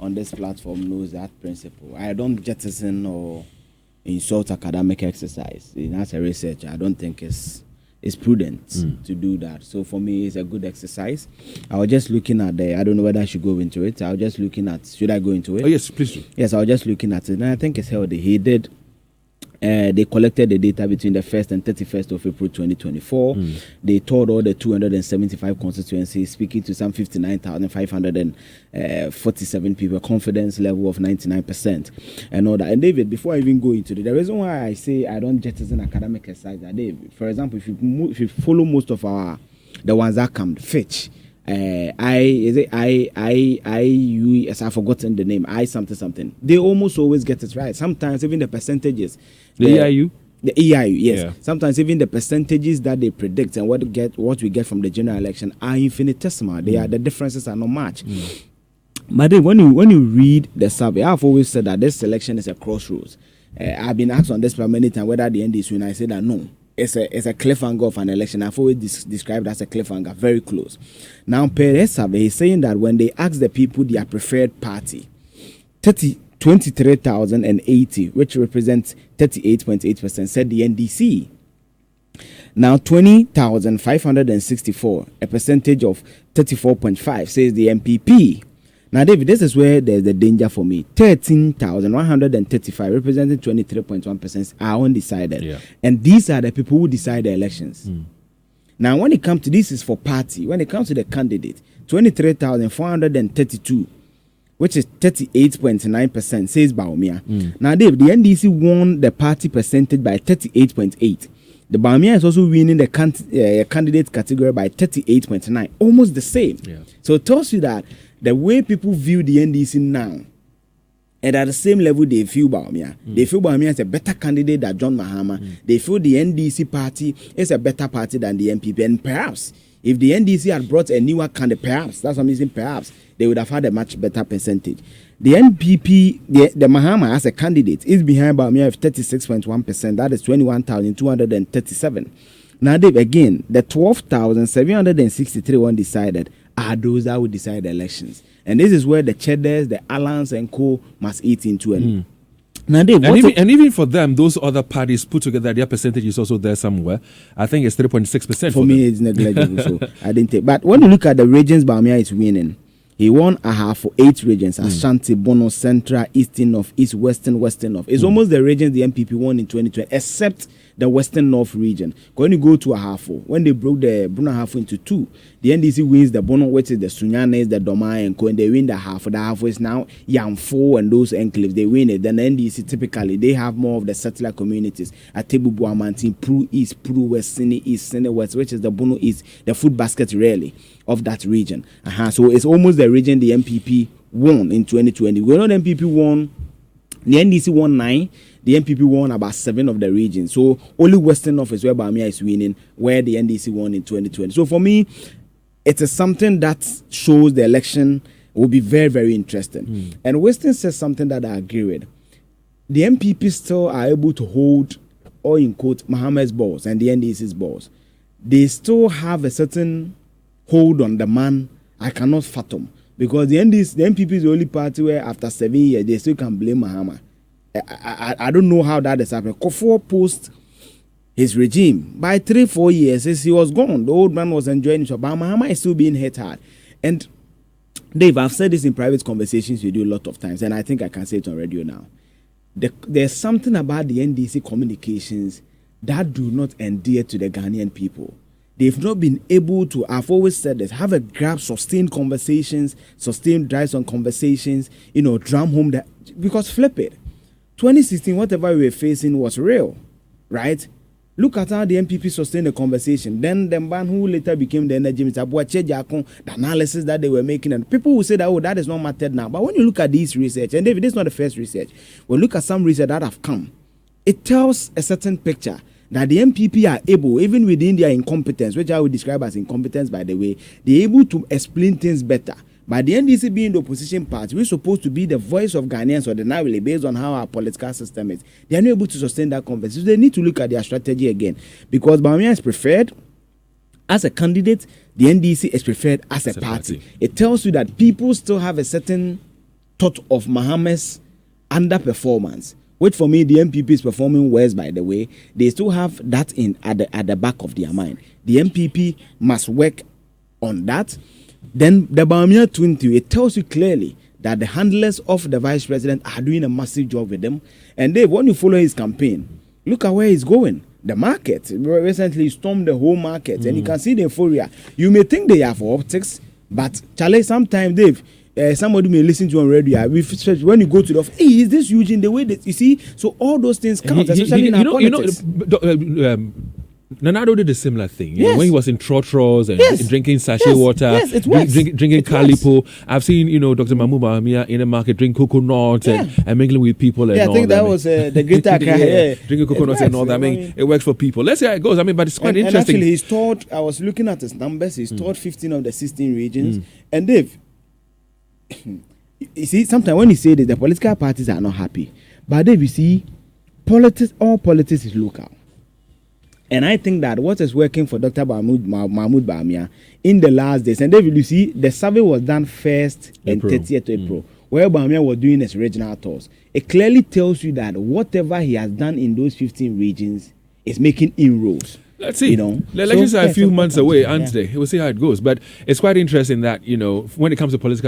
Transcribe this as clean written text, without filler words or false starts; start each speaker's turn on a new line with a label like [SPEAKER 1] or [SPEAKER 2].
[SPEAKER 1] on this platform knows that principle. I don't jettison or insult academic exercise. As a researcher, I don't think it's prudent to do that. So for me, it's a good exercise. I was just looking at I don't know whether I should go into it. I was just looking at, should I go into it?
[SPEAKER 2] Oh, yes, please do.
[SPEAKER 1] Yes, I was just looking at it, and I think it's healthy. He did. They collected the data between the 1st and 31st of April 2024. They toured all the 275 constituencies, speaking to some 59,547 people, confidence level of 99%, and all that. And David, before I even go into it, the reason why I say I don't jettison academic exercise, David, for example, if you follow most of the ones that come, Fitch, I've forgotten the name, something. They almost always get it right. Sometimes even the percentages.
[SPEAKER 2] The EIU?
[SPEAKER 1] The EIU, yes.
[SPEAKER 2] Yeah.
[SPEAKER 1] Sometimes even the percentages that they predict and what we get from the general election are infinitesimal. The differences are not much. But then when you read the survey, I've always said that this election is a crossroads. I've been asked on this for many times whether the end is when I say that no. It's a cliffhanger of an election. I've always described as a cliffhanger, very close. Now, per survey, he's saying that when they ask the people their preferred party, 23,080, which represents 38.8%, said the NDC. Now, 20,564, a percentage of 34.5%, says the MPP. Now, David, this is where there's the danger for me. 13,135, representing 23.1%, are undecided. Yeah. And these are the people who decide the elections. Now, when it comes to this is for party. When it comes to the candidate, 23,432, which is 38.9%, says Bawumia. Now, David, the NDC won the party percentage by 38.8%. The Bawumia is also winning the candidate category by 38.9%, almost the same. Yeah. So it tells you that the way people view the NDC now, and at the same level they feel Bawumia. They feel Bawumia is a better candidate than John Mahama. They feel the NDC party is a better party than the MPP. And perhaps, if the NDC had brought a newer candidate, perhaps, that's what I'm saying, perhaps, they would have had a much better percentage. The NPP, the Mahama as a candidate, is behind Bawumia of 36.1%. That is 21,237. Now, Dave, again, the 12,763 undecided are those that will decide the elections. And this is where the Cheddars, the Allans, and co must eat into it. Now, Dave,
[SPEAKER 2] even for them, those other parties put together, their percentage is also there somewhere. I think it's 3.6%.
[SPEAKER 1] For me, it's negligible, so I didn't take. But when you look at the regions Bawumia is winning, he won a half for 8 regions: Ashanti, Bono, Central, Eastern North, East, Western North. It's almost the regions the MPP won in 2020, except the Western North region. When you go to Ahafo, when they broke the Bono Ahafo into 2, the NDC wins the Bono, which is the Sunyanes, the Doma, and Co, and they win the Ahafo. The Ahafo is now Yamfo and those enclaves. They win it. Then the NDC, typically, they have more of the settler communities. Atebubu, Amantin, Pru East, Pru West, Sine East, Sine West, which is the Bono East, the food basket, really, of that region. So it's almost the region the MPP won in 2020. We know the MPP won, the NDC won 9, the MPP won about 7 of the regions. So only Western North is where Bawumia is winning, where the NDC won in 2020. So for me, it is something that shows the election will be very, very interesting. And Western says something that I agree with. The MPP still are able to hold, or in quote, Mahama's balls and the NDC's balls. They still have a certain hold on the man I cannot fathom. Because the MPP is the only party where after 7 years, they still can blame Mahama. I don't know how that is happening. Kufuor post his regime. By 3-4 years, since he was gone, the old man was enjoying himself. But Mahama is still being hit hard. And Dave, I've said this in private conversations with you a lot of times, and I think I can say it on radio now. There's something about the NDC communications that do not endear to the Ghanaian people. They've not been able to, I've always said this, have a grab, sustain conversations, sustain drives on conversations, drum home that, because flip it. 2016, whatever we were facing was real, right? Look at how the MPP sustained the conversation. Then the man who later became the energy minister, the analysis that they were making, and people will say that, that is not mattered now. But when you look at this research, and David, this is not the first research, when you look at some research that have come, it tells a certain picture that the MPP are able, even within their incompetence, which I would describe as incompetence, by the way, they're able to explain things better. But the NDC being the opposition party, we're supposed to be the voice of Ghanaians ordinarily based on how our political system is. They are not able to sustain that conversation. So they need to look at their strategy again. Because Bawumia is preferred as a candidate, the NDC is preferred as a party. It tells you that people still have a certain thought of Mohammed's underperformance, which for me the MPP is performing worse. By the way, they still have that at the back of their mind. The MPP must work on that. Then the Bawumia 20, it tells you clearly that the handlers of the vice president are doing a massive job with them. And Dave, when you follow his campaign, look at where he's going. The market recently stormed the whole market, and you can see the euphoria. You may think they are for optics, but Charlie, sometimes Dave, somebody may listen to on radio. When you go to the office, hey, is this huge in the way that you see? So all those things count, especially in our politics.
[SPEAKER 2] Nanado did a similar thing. You
[SPEAKER 1] Yes.
[SPEAKER 2] know, when he was in Trotros and
[SPEAKER 1] Yes.
[SPEAKER 2] drinking sachet
[SPEAKER 1] Yes.
[SPEAKER 2] water,
[SPEAKER 1] Yes, it works.
[SPEAKER 2] drinking
[SPEAKER 1] It
[SPEAKER 2] Calipo. I've seen, Dr. Mahmoud Bawumia in the market drink coconuts and mingling with people and
[SPEAKER 1] Yeah, I
[SPEAKER 2] all
[SPEAKER 1] think that
[SPEAKER 2] I mean,
[SPEAKER 1] was the greater
[SPEAKER 2] yeah, drinking coconuts and all that. I mean, it works for people. Let's see how it goes. I mean, but it's quite
[SPEAKER 1] and
[SPEAKER 2] interesting.
[SPEAKER 1] actually, he's taught, I was looking at his numbers, he's taught 15 of the 16 regions. And Dave, you see, sometimes when you say this, the political parties are not happy. But Dave, you see, all politics is local. And I think that what is working for Dr. Mahmoud Bawumia in the last days, and David, you see, the survey was done 1st and 30th April, where Bawumia was doing his regional tours. It clearly tells you that whatever he has done in those 15 regions is making inroads.
[SPEAKER 2] Let's see.
[SPEAKER 1] The
[SPEAKER 2] elections are a few months away, aren't
[SPEAKER 1] yeah.
[SPEAKER 2] they? We'll see how it goes. But it's quite interesting that, when it comes to political